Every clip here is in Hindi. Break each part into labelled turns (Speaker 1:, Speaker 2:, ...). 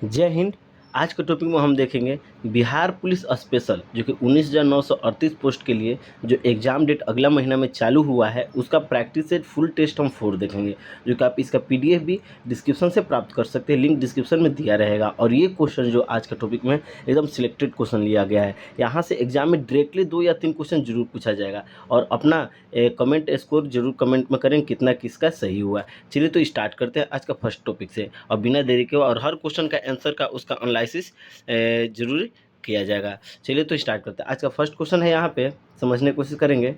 Speaker 1: जय हिंद। आज के टॉपिक में हम देखेंगे बिहार पुलिस स्पेशल जो कि 19,938 पोस्ट के लिए जो एग्ज़ाम डेट अगला महीना में चालू हुआ है उसका प्रैक्टिस सेट फुल टेस्ट हम 4 देखेंगे, जो कि आप इसका पीडीएफ भी डिस्क्रिप्शन से प्राप्त कर सकते हैं। लिंक डिस्क्रिप्शन में दिया रहेगा। और ये क्वेश्चन जो आज का टॉपिक में एकदम सिलेक्टेड क्वेश्चन लिया गया है, यहाँ से एग्जाम में डायरेक्टली 2 या 3 क्वेश्चन जरूर पूछा जाएगा। और अपना कमेंट स्कोर जरूर कमेंट में करें कितना किसका सही हुआ। चलिए तो स्टार्ट करते हैं आज का फर्स्ट टॉपिक से, और बिना देरी के और हर क्वेश्चन का आंसर का उसका एनालिसिस जरूर किया जाएगा। चलिए तो स्टार्ट करते हैं। आज का फर्स्ट क्वेश्चन है, यहाँ पे समझने की कोशिश करेंगे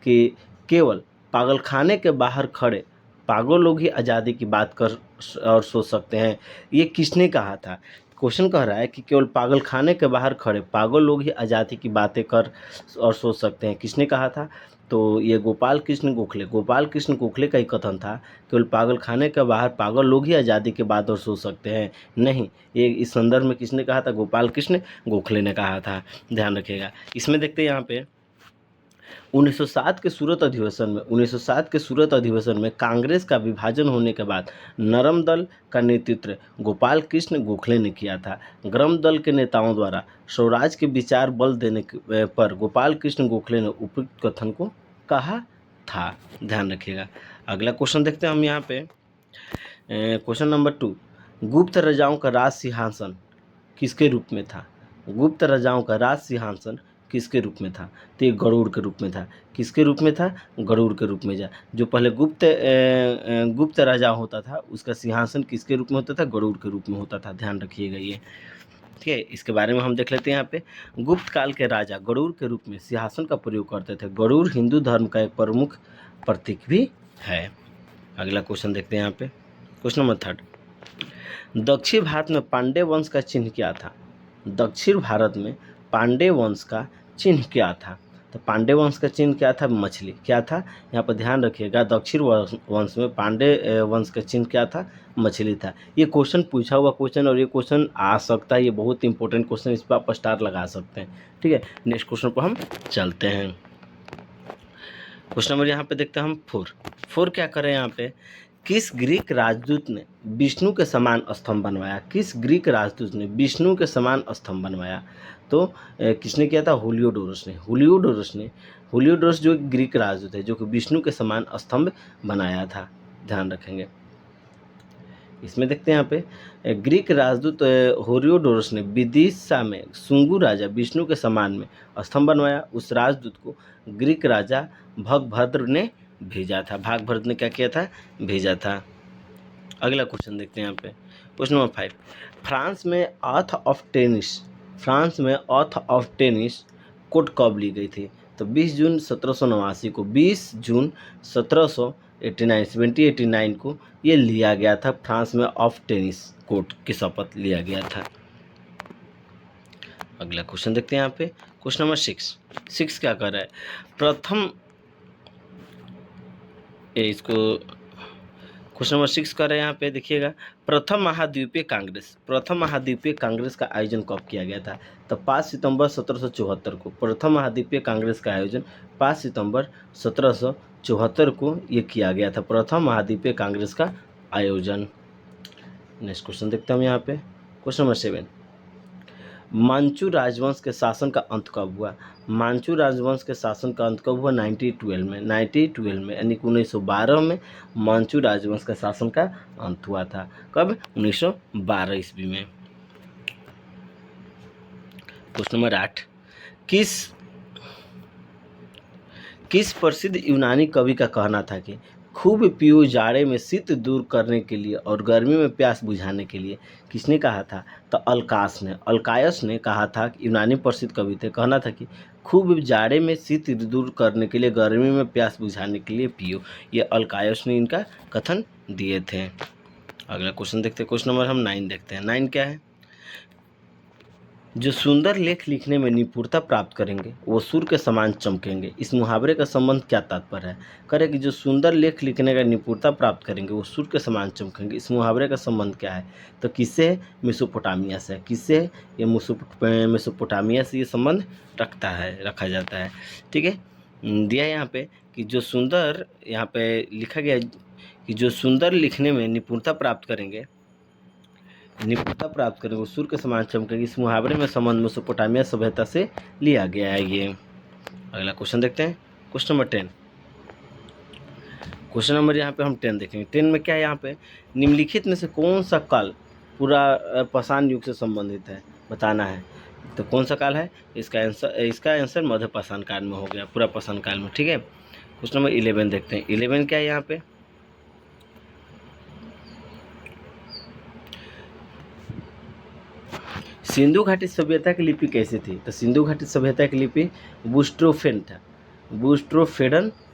Speaker 1: कि केवल पागलखाने के बाहर खड़े पागल लोग ही आज़ादी की बात कर और सोच सकते हैं, ये किसने कहा था। क्वेश्चन कह रहा है कि केवल पागलखाने के बाहर खड़े पागल लोग ही आज़ादी की बातें कर और सोच सकते हैं, किसने कहा था। तो ये गोपाल कृष्ण गोखले का ही कथन था। केवल पागलखाने के बाहर पागल लोग ही आज़ादी के बाद और सोच सकते हैं, नहीं, ये इस संदर्भ में किसने कहा था, गोपाल कृष्ण गोखले ने कहा था। ध्यान रखिएगा। इसमें देखते हैं यहाँ पे 1907 के सूरत अधिवेशन में कांग्रेस का विभाजन होने के बाद नरम दल का नेतृत्व गोपाल कृष्ण गोखले ने किया था। गरम दल के नेताओं द्वारा स्वराज के विचार बल देने पर गोपाल कृष्ण गोखले ने उपयुक्त कथन को कहा था। ध्यान रखिएगा। अगला क्वेश्चन देखते हैं हम यहाँ पे। क्वेश्चन नंबर 2, गुप्त राजाओं का राज सिंहासन किसके रूप में था। गुप्त राजाओं का राज सिंहासन किसके रूप में था। तो ये गरुड़ के रूप में था। किसके रूप में था, गरुड़ के रूप में। जो पहले गुप्त राजा होता था उसका सिंहासन किसके रूप में होता था, गरुड़ के रूप में होता था। ध्यान रखिएगा ये, ठीक है। इसके बारे में हम देख लेते हैं यहाँ पे। गुप्त काल के राजा गरुड़ के रूप में सिंहासन का प्रयोग करते थे। गरुड़ हिंदू धर्म का एक प्रमुख प्रतीक भी है। अगला क्वेश्चन देखते हैं यहाँ पे। क्वेश्चन नंबर 3, दक्षिण भारत में पांड्य वंश का चिन्ह क्या था। दक्षिण भारत में पांड्य वंश का चिन्ह क्या था। तो पांड्य वंश का चिन्ह क्या था, मछली। क्या था, यहाँ पर ध्यान रखिएगा। दक्षिण वंश में पांड्य वंश का चिन्ह क्या था, मछली था। ये क्वेश्चन पूछा हुआ क्वेश्चन और ये क्वेश्चन आ सकता है, ये बहुत इंपॉर्टेंट क्वेश्चन, इस पर आप स्टार लगा सकते हैं, ठीक है। नेक्स्ट क्वेश्चन पर हम चलते हैं। क्वेश्चन नंबर यहाँ पे देखते हैं हम 4 क्या करें यहाँ पे। किस ग्रीक राजदूत ने विष्णु के समान स्तंभ बनवाया। किस ग्रीक राजदूत ने विष्णु के समान स्तंभ बनवाया। तो किसने किया था, हुलियोडोरस ने। हुलियोडोरस जो ग्रीक राजदूत है जो कि विष्णु के समान स्तंभ बनाया था। ध्यान रखेंगे। इसमें देखते हैं यहाँ पे ग्रीक राजदूत होलियोडोरस ने विदिशा में सुंगु राजा विष्णु के समान में स्तंभ बनवाया। उस राजदूत को ग्रीक राजा भगभद्र ने भेजा था। भागभद्र ने क्या किया था, भेजा था। अगला क्वेश्चन देखते हैं यहाँ पे। क्वेश्चन नंबर 5, फ्रांस में ऑथ ऑफ टेनिस कोड कब ली गई थी। तो 20 जून 1789 को, 20 जून 1789 को ये लिया गया था। फ्रांस में ऑफ टेनिस कोर्ट की शपथ लिया गया था। अगला क्वेश्चन देखते हैं यहाँ पे। क्वेश्चन नंबर 6 क्या कर रहा है। इसको क्वेश्चन नंबर 6 कर रहे हैं यहाँ पे, देखिएगा। प्रथम महाद्वीपीय कांग्रेस का आयोजन कब किया गया था। तो 5 सितंबर 1774 को प्रथम महाद्वीपीय कांग्रेस का आयोजन 5 सितंबर 1774 को ये किया गया था, प्रथम महाद्वीपीय कांग्रेस का आयोजन। नेक्स्ट क्वेश्चन देखते हैं हम यहाँ पे। क्वेश्चन नंबर 7, मांचू राजवंश के शासन का अंत कब हुआ। मांचू राजवंश के शासन का अंत कब हुआ, 1912 में। 1912 में यानी कि 1912 में मांचू राजवंश का शासन का अंत हुआ था। कब, 1912 ईस्वी में। क्वेश्चन नंबर 8, किस प्रसिद्ध यूनानी कवि का कहना था कि खूब पियो जाड़े में शीत दूर करने के लिए और गर्मी में प्यास बुझाने के लिए। किसने कहा था, तो अल्कायस ने कहा था। यूनानी प्रसिद्ध कवि थे। कहना था कि खूब जाड़े में शीत दूर करने के लिए, गर्मी में प्यास बुझाने के लिए पियो। ये अल्कायस ने इनका कथन दिए थे। अगला क्वेश्चन देखते हैं। क्वेश्चन नंबर हम 9 देखते हैं। 9 क्या है, जो सुंदर लेख लिखने में निपुणता प्राप्त करेंगे वो सूर्य के समान चमकेंगे। इस मुहावरे का संबंध क्या तात्पर्य है। करे कि जो सुंदर लेख लिखने का निपुणता प्राप्त करेंगे वो सूर्य के समान चमकेंगे। इस मुहावरे का संबंध क्या है, तो किससे है, मेसोपोटामिया से। किससे है, ये मेसोपोटामिया से ये संबंध रखा जाता है, ठीक है। दिया यहाँ पे कि जो सुंदर, यहाँ पे लिखा गया कि जो सुंदर लिखने में निपुणता प्राप्त करेंगे निपुणता प्राप्त करेंगे, सूर्य के समान चमकेंगे। इस मुहावरे में संबंध मेसोपोटामिया सभ्यता से लिया गया है ये। अगला क्वेश्चन देखते हैं, क्वेश्चन नंबर 10। क्वेश्चन नंबर यहाँ पे हम 10 देखेंगे। 10 में क्या है यहाँ पे, निम्नलिखित में से कौन सा काल पूरा पाषाण युग से संबंधित है, बताना है। तो कौन सा काल है, इसका आंसर मध्य पाषाण काल में हो गया, पूरा पाषाण काल में। ठीक है, क्वेश्चन नंबर 11 देखते हैं। 11 क्या है यहाँ पे, सिंधु घाटी सभ्यता की लिपि कैसी थी। तो सिंधु घाटी सभ्यता की लिपि बूस्ट्रोफेडन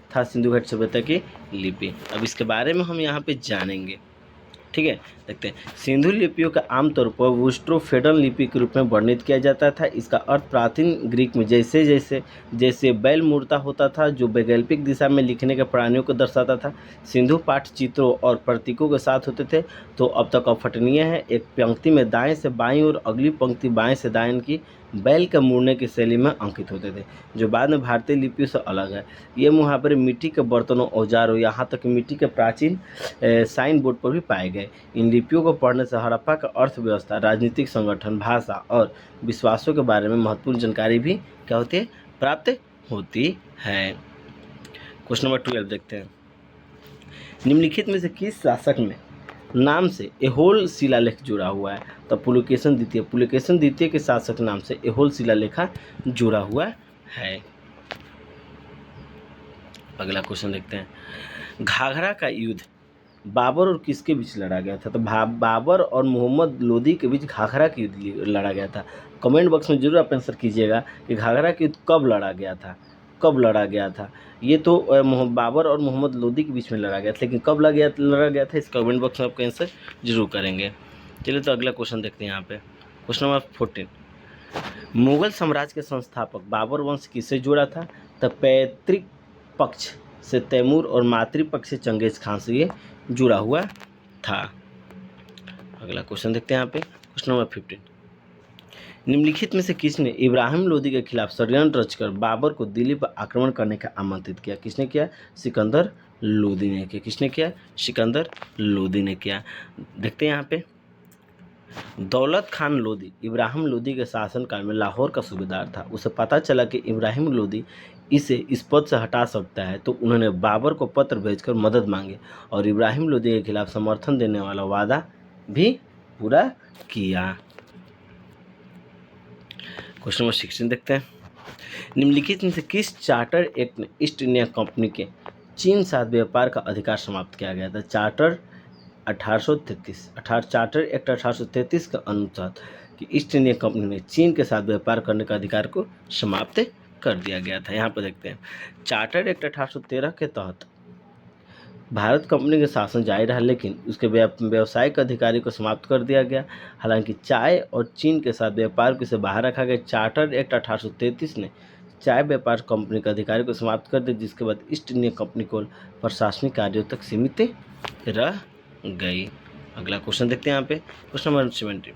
Speaker 1: था सिंधु घाटी सभ्यता की लिपि। अब इसके बारे में हम यहाँ पे जानेंगे। ठीक है, देखते हैं। सिंधु लिपियों का आमतौर पर बूस्ट्रोफेडन लिपि के रूप में वर्णित किया जाता था। इसका अर्थ प्राचीन ग्रीक में जैसे बैल मूर्ता होता था, जो वैकल्पिक दिशा में लिखने के प्राणियों को दर्शाता था। सिंधु पाठ चित्रों और प्रतीकों के साथ होते थे। तो अब तक अपठनीय है, एक पंक्ति में दाएं से बाईं और अगली पंक्ति बाएं से दाएं की बैल के मुड़ने की शैली में अंकित होते थे, जो बाद में भारतीय लिपियों से अलग है। ये मुहावरे मिट्टी के बर्तनों, औजारों, यहाँ तक कि मिट्टी के प्राचीन साइन बोर्ड पर भी पाए गए। इन लिपियों को पढ़ने से हड़प्पा का अर्थव्यवस्था, राजनीतिक संगठन, भाषा और विश्वासों के बारे में महत्वपूर्ण जानकारी भी क्या होती है, प्राप्त होती है। क्वेश्चन नंबर 12 देखते हैं। निम्नलिखित में से किस शासक में नाम से एहोल शिलालेख जुड़ा हुआ है। तो पुलकेशिन द्वितीय के शासक नाम से एहोल शिलालेखा जुड़ा हुआ है। अगला क्वेश्चन देखते हैं। घाघरा का युद्ध बाबर और किसके बीच लड़ा गया था। तो बाबर और मोहम्मद लोदी के बीच घाघरा का युद्ध लड़ा गया था। कमेंट बॉक्स में जरूर आप आंसर कीजिएगा कि घाघरा का युद्ध कब लड़ा गया था। ये तो बाबर और मोहम्मद लोदी के बीच में लड़ा गया था, लेकिन कब लड़ा गया था, इस कमेंट बॉक्स में आपका आंसर जरूर करेंगे। चलिए तो अगला क्वेश्चन देखते हैं यहाँ पे, क्वेश्चन नंबर 14। मुगल साम्राज्य के संस्थापक बाबर वंश किससे जुड़ा था। तो पैतृक पक्ष से तैमूर और मातृपक्ष से चंगेज खान से ये जुड़ा हुआ था। अगला क्वेश्चन देखते हैं यहाँ पे, क्वेश्चन नंबर 15। निम्नलिखित में से किसने इब्राहिम लोदी के खिलाफ षड्यंत्र रचकर बाबर को दिल्ली पर आक्रमण करने का आमंत्रित किया। किसने किया, सिकंदर लोदी ने किया। किसने किया, सिकंदर लोदी ने किया। देखते हैं यहाँ पे, दौलत खान लोदी इब्राहिम लोदी के शासनकाल में लाहौर का सूबेदार था। उसे पता चला कि इब्राहिम लोदी इसे इस पद से हटा सकता है, तो उन्होंने बाबर को पत्र भेजकर मदद मांगी और इब्राहिम लोदी के खिलाफ समर्थन देने वाला वादा भी पूरा किया। क्वेश्चन नंबर 16 देखते हैं। निम्नलिखित में से किस चार्टर एक्ट ने ईस्ट इंडिया कंपनी के चीन साथ व्यापार का अधिकार समाप्त किया गया था। चार्टर एक्ट 1833 के अनुसार कि ईस्ट इंडिया कंपनी ने चीन के साथ व्यापार करने का अधिकार को समाप्त कर दिया गया था। यहाँ पर देखते हैं, चार्टर एक्ट 1813 के तहत भारत कंपनी के शासन जारी रहा, लेकिन उसके व्यावसायिक अधिकारी को समाप्त कर दिया गया। हालांकि चाय और चीन के साथ व्यापार को इसे बाहर रखा गया। चार्टर एक्ट 1833 ने चाय व्यापार कंपनी के अधिकारी को समाप्त कर दिया, जिसके बाद ईस्ट इंडिया कंपनी को प्रशासनिक कार्यों तक सीमित रह गई। अगला क्वेश्चन देखते हैं यहाँ पे, क्वेश्चन नंबर 17।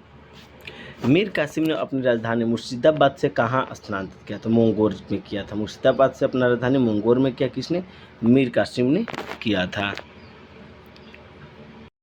Speaker 1: मीर कासिम ने अपनी राजधानी मुर्शिदाबाद से कहाँ स्थानांतरित किया। तो मंगोर में किया था। मुर्शिदाबाद से अपना राजधानी मंगोर में किया। किसने, मीर कासिम ने किया था।